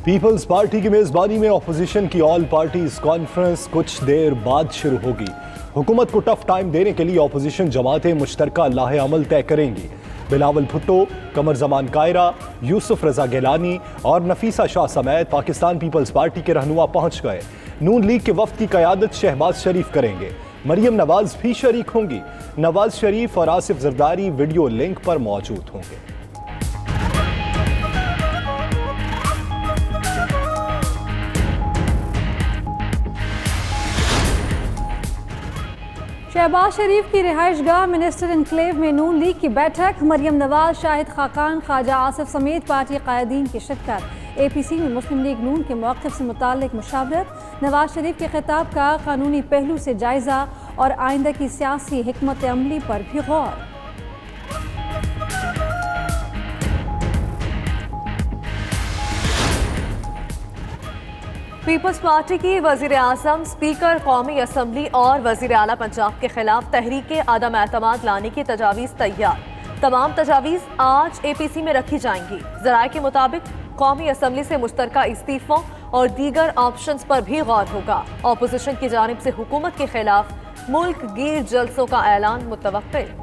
Peoples party की मेजबानी में ऑपोजिशन की ऑल पार्टीज कॉन्फ्रेंस कुछ देर बाद शुरू होगी। हुकूमत को टफ टाइम देने के लिए ऑपोजिशन जमातें मुश्तरका लाहे अमल तय करेंगी। बिलावल भुट्टो, कमर जमान कायरा, यूसुफ रजा गिलानी और नफीसा शाह समेत पाकिस्तान पीपल्स पार्टी के रहनुमा पहुंच गए। नून लीग के वफ्द की क़यादत शहबाज शरीफ करेंगे। मरियम नवाज भी शरीक होंगी। नवाज शरीफ और आसिफ जरदारी वीडियो लिंक पर मौजूद होंगे। शहबाज शरीफ की रिहाइशगाह मिनिस्टर इनक्लेव में नून लीग की बैठक। मरियम नवाज, शाहिद खाकान, ख्वाजा आसिफ समेत पार्टी कायदीन की शिरकत। APC में मुस्लिम लीग नून के मौक़िफ़ से मुताल्लिक़ मुशावरत। नवाज शरीफ के खिताब का कानूनी पहलू से जायज़ा और आइंदा की सियासी हिकमत अमली पर भी गौर। पीपल्स पार्टी की वज़ीर आज़म, स्पीकर कौमी असम्बली और वज़ीर आला पंजाब के खिलाफ तहरीक आदम एतमाद लाने की तजावीज़ तैयार। तमाम तजावीज़ आज APC में रखी जाएंगी। ज़राए के मुताबिक कौमी असम्बली से मुश्तरका इस्तीफ़ों और दीगर ऑप्शंस पर भी गौर होगा। अपोजिशन की जानिब से हुकूमत के खिलाफ मुल्क गिर जलसों का ऐलान मुतवक्किल।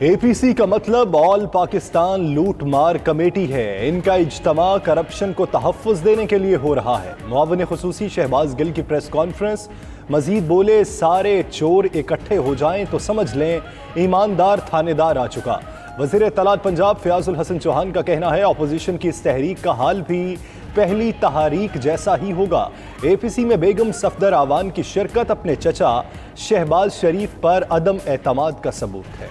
APC का मतलब ऑल पाकिस्तान लूट मार कमेटी है। इनका इज्तमा करप्शन को तहफ़्फ़ुज़ देने के लिए हो रहा है। मुआविन खुसूसी शहबाज गिल की प्रेस कॉन्फ्रेंस। मजीद बोले, सारे चोर इकट्ठे हो जाएं तो समझ लें ईमानदार थानेदार आ चुका। वज़ीर इत्तलात पंजाब फयाजुल हसन चौहान का कहना है अपोजिशन की इस तहरीक का हाल भी पहली तहरीक जैसा ही होगा। APC में बेगम सफदर आवान की शिरकत अपने चचा शहबाज शरीफ पर अदम एतमाद का सबूत है।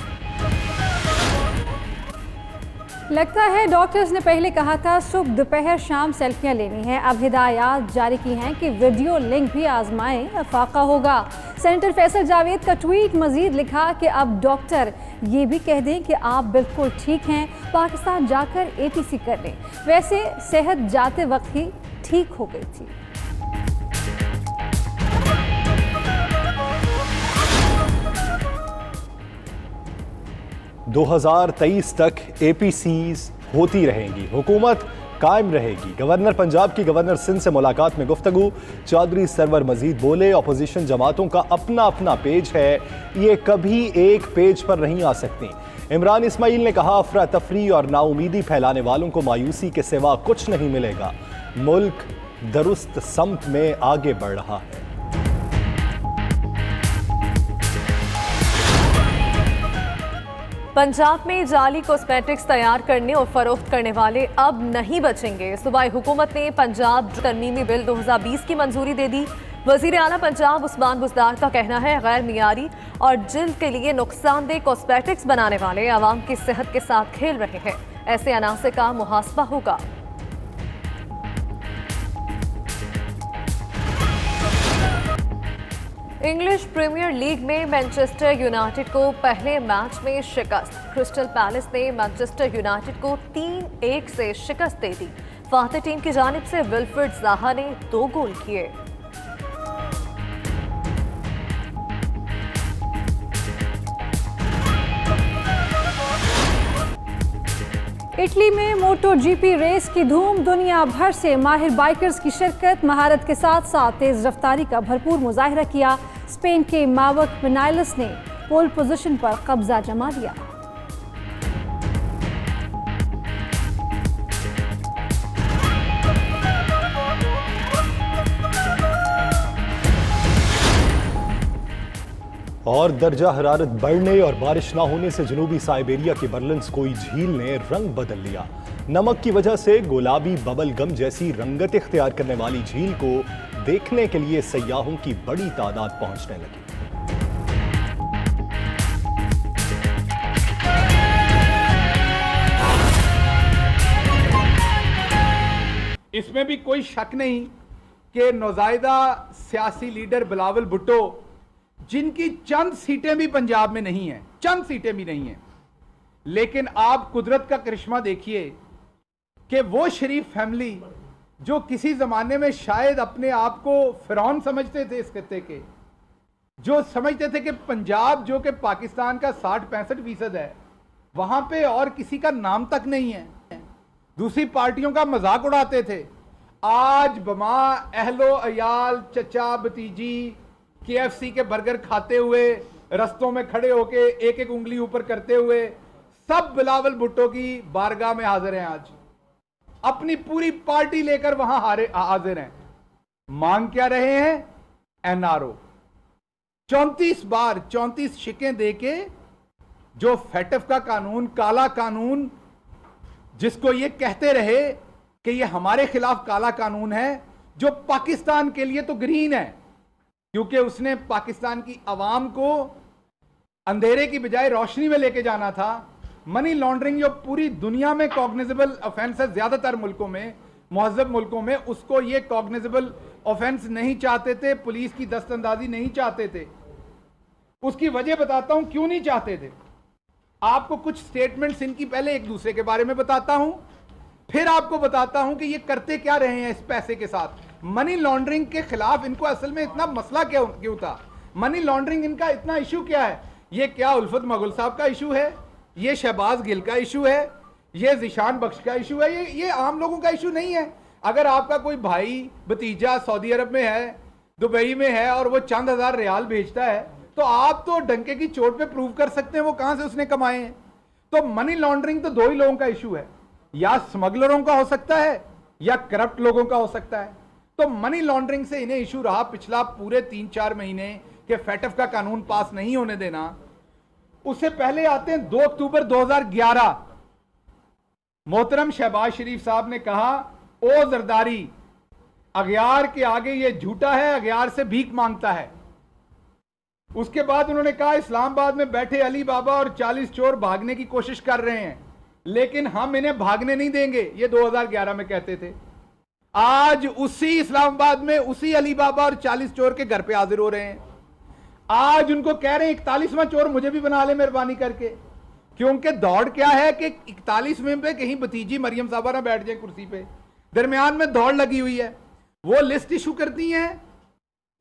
लगता है डॉक्टर्स ने पहले कहा था सुबह दोपहर शाम सेल्फियां लेनी है। अब हिदायत जारी की हैं कि वीडियो लिंक भी आजमाएं, फाका होगा। सेनेटर फैसल जावेद का ट्वीट मजीद लिखा कि अब डॉक्टर ये भी कह दें कि आप बिल्कुल ठीक हैं, पाकिस्तान जाकर APC कर लें। वैसे सेहत जाते वक्त ही ठीक हो गई थी। दो 2023 तक APCs होती रहेंगी, हुकूमत कायम रहेगी। गवर्नर पंजाब की गवर्नर सिंध से मुलाकात में गुफ्तगू। चौधरी सरवर मजीद बोले, अपोजिशन जमातों का अपना अपना पेज है, ये कभी एक पेज पर नहीं आ सकती। इमरान इस्माइल ने कहा, अफरा तफरी और नाउमीदी फैलाने वालों को मायूसी के सिवा कुछ नहीं मिलेगा। मुल्क दुरुस्त समत में आगे बढ़ रहा है। पंजाब में जाली कॉस्मेटिक्स तैयार करने और फरोख्त करने वाले अब नहीं बचेंगे। सूबाई हुकूमत ने पंजाब तरमीमी बिल 2020 की मंजूरी दे दी। वज़ीर आला पंजाब उस्मान बुज़दार का कहना है, गैर मियारी और जिल्द के लिए नुकसानदेह कॉस्मेटिक्स बनाने वाले आवाम की सेहत के साथ खेल रहे हैं। ऐसे अनासे का मुहासबा होगा। इंग्लिश प्रीमियर लीग में मैनचेस्टर यूनाइटेड को पहले मैच में शिकस्त। क्रिस्टल पैलेस ने मैनचेस्टर यूनाइटेड को 3-1 से शिकस्त दे दी। फातह टीम की जानिब से विल्फ्रेड ज़ाहा ने 2 गोल किए। इटली में MotoGP रेस की धूम। दुनिया भर से माहिर बाइकर्स की शिरकत। महारत के साथ साथ तेज रफ्तारी का भरपूर मुजाहिरा किया। स्पेन के मावक विनाइलस ने पोल पोजीशन पर कब्जा जमा लिया। और दर्जा हरारत बढ़ने और बारिश ना होने से जनूबी साइबेरिया की बर्लिन्स्कोई झील ने रंग बदल लिया। नमक की वजह से गुलाबी बबल गम जैसी रंगत इख्तियार करने वाली झील को देखने के लिए सयाहों की बड़ी तादाद पहुंचने लगी। इसमें भी कोई शक नहीं कि नौजायदा सियासी लीडर बिलावल भुट्टो, जिनकी चंद सीटें भी पंजाब में नहीं हैं, चंद सीटें भी नहीं हैं, लेकिन आप कुदरत का करिश्मा देखिए कि वो शरीफ फैमिली जो किसी जमाने में शायद अपने आप को फिरौन समझते थे इस खत्ते के, जो समझते थे कि पंजाब जो कि पाकिस्तान का 60-65% है, वहां पे और किसी का नाम तक नहीं है, दूसरी पार्टियों का मजाक उड़ाते थे। आज बमा अहलो अयाल चचा भतीजी KFC के बर्गर खाते हुए, रस्तों में खड़े होके एक एक उंगली ऊपर करते हुए सब बिलावल भुट्टो की बारगाह में हाजिर हैं। आज अपनी पूरी पार्टी लेकर वहां हाजिर हैं। मांग क्या रहे हैं? NRO 34 बार 34 शिकें देके जो FATF का कानून, काला कानून, जिसको ये कहते रहे कि ये हमारे खिलाफ काला कानून है, जो पाकिस्तान के लिए तो ग्रीन है, क्योंकि उसने पाकिस्तान की आवाम को अंधेरे की बजाय रोशनी में लेके जाना था। मनी लॉन्ड्रिंग जो पूरी दुनिया में कॉग्निजेबल ऑफेंस है, ज्यादातर मुल्कों में, मुहज्जब मुल्कों में, उसको ये कॉग्निजेबल ऑफेंस नहीं चाहते थे, पुलिस की दस्तंदाजी नहीं चाहते थे। उसकी वजह बताता हूं क्यों नहीं चाहते थे। आपको कुछ स्टेटमेंट्स इनकी पहले एक दूसरे के बारे में बताता हूं, फिर आपको बताता हूं कि ये करते क्या रहे हैं इस पैसे के साथ। मनी लॉन्ड्रिंग के खिलाफ इनको असल में इतना मसला क्यों था? मनी लॉन्ड्रिंग इनका इतना इशू क्या है? ये क्या उल्फत मगुल साहब का इशू है? ये शहबाज गिल का इशू है? ये जिशान बख्श का इशू है? ये आम लोगों का इशू नहीं है। अगर आपका कोई भाई भतीजा सऊदी अरब में है, दुबई में है, और वो चंद हजार रियाल भेजता है, तो आप तो डंके की चोट पे प्रूव कर सकते हैं वो कहां से उसने कमाए हैं। तो मनी लॉन्ड्रिंग तो दो ही लोगों का इशू है, या स्मगलरों का हो सकता है या करप्ट लोगों का हो सकता है। तो मनी लॉन्ड्रिंग से इन्हें इशू रहा पिछला पूरे 3-4 महीने कि FATF का कानून पास नहीं होने देना। उससे पहले आते हैं 2 अक्टूबर 2011, मोहतरम शहबाज शरीफ साहब ने कहा, ओ जरदारी, अगयार के आगे ये झूठा है, अगयार से भीख मांगता है। उसके बाद उन्होंने कहा, इस्लामाबाद में बैठे अली बाबा और 40 चोर भागने की कोशिश कर रहे हैं, लेकिन हम इन्हें भागने नहीं देंगे। ये 2011 में कहते थे। आज उसी इस्लामाबाद में उसी अली बाबा और 40 चोर के घर पे हाजिर हो रहे हैं। आज उनको कह रहे हैं 41वां चोर मुझे भी बना ले मेहरबानी करके, क्योंकि दौड़ क्या है कि 41 में पे कहीं भतीजी मरियम साहबा ना बैठ जाए कुर्सी पे। दरमियान में दौड़ लगी हुई है। वो लिस्ट इशू करती हैं,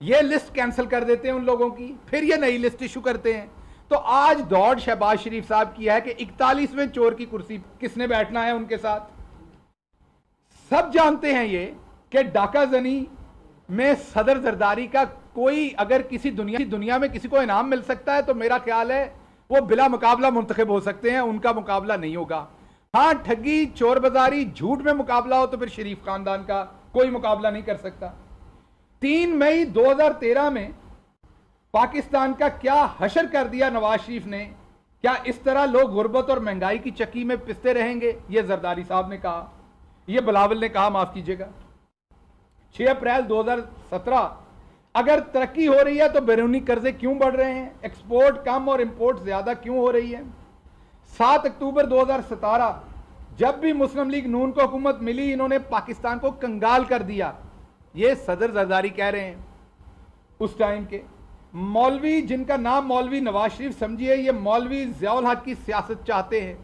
ये लिस्ट कैंसिल कर देते हैं उन लोगों की, फिर ये नई लिस्ट इशू करते हैं। तो आज दौड़ शहबाज शरीफ साहब की है कि 41वें चोर की कुर्सी किसने बैठना है उनके साथ। सब जानते हैं ये कि डाका जनी में सदर जरदारी का कोई अगर किसी दुनिया में किसी को इनाम मिल सकता है तो मेरा ख्याल है वो बिला मुकाबला मुंतखब हो सकते हैं, उनका मुकाबला नहीं होगा। हाँ, ठगी, चोर बाजारी, झूठ में मुकाबला हो तो फिर शरीफ खानदान का कोई मुकाबला नहीं कर सकता। 3 मई 2013 में पाकिस्तान का क्या हशर कर दिया नवाज शरीफ ने। क्या इस तरह लोग गुर्बत और महंगाई की चक्की में पिसते रहेंगे? ये जरदारी साहब ने कहा, ये बिलावल ने कहा, माफ कीजिएगा। 6 अप्रैल 2017, अगर तरक्की हो रही है तो बैरूनी कर्जे क्यों बढ़ रहे हैं? एक्सपोर्ट कम और इंपोर्ट ज्यादा क्यों हो रही है? 7 अक्टूबर 2017, जब भी मुस्लिम लीग नून को हुकूमत मिली, इन्होंने पाकिस्तान को कंगाल कर दिया। ये सदर जरदारी कह रहे हैं उस टाइम के। मौलवी, जिनका नाम मौलवी नवाज शरीफ समझिए, ये मौलवी ज़ियाउल हक की सियासत चाहते हैं।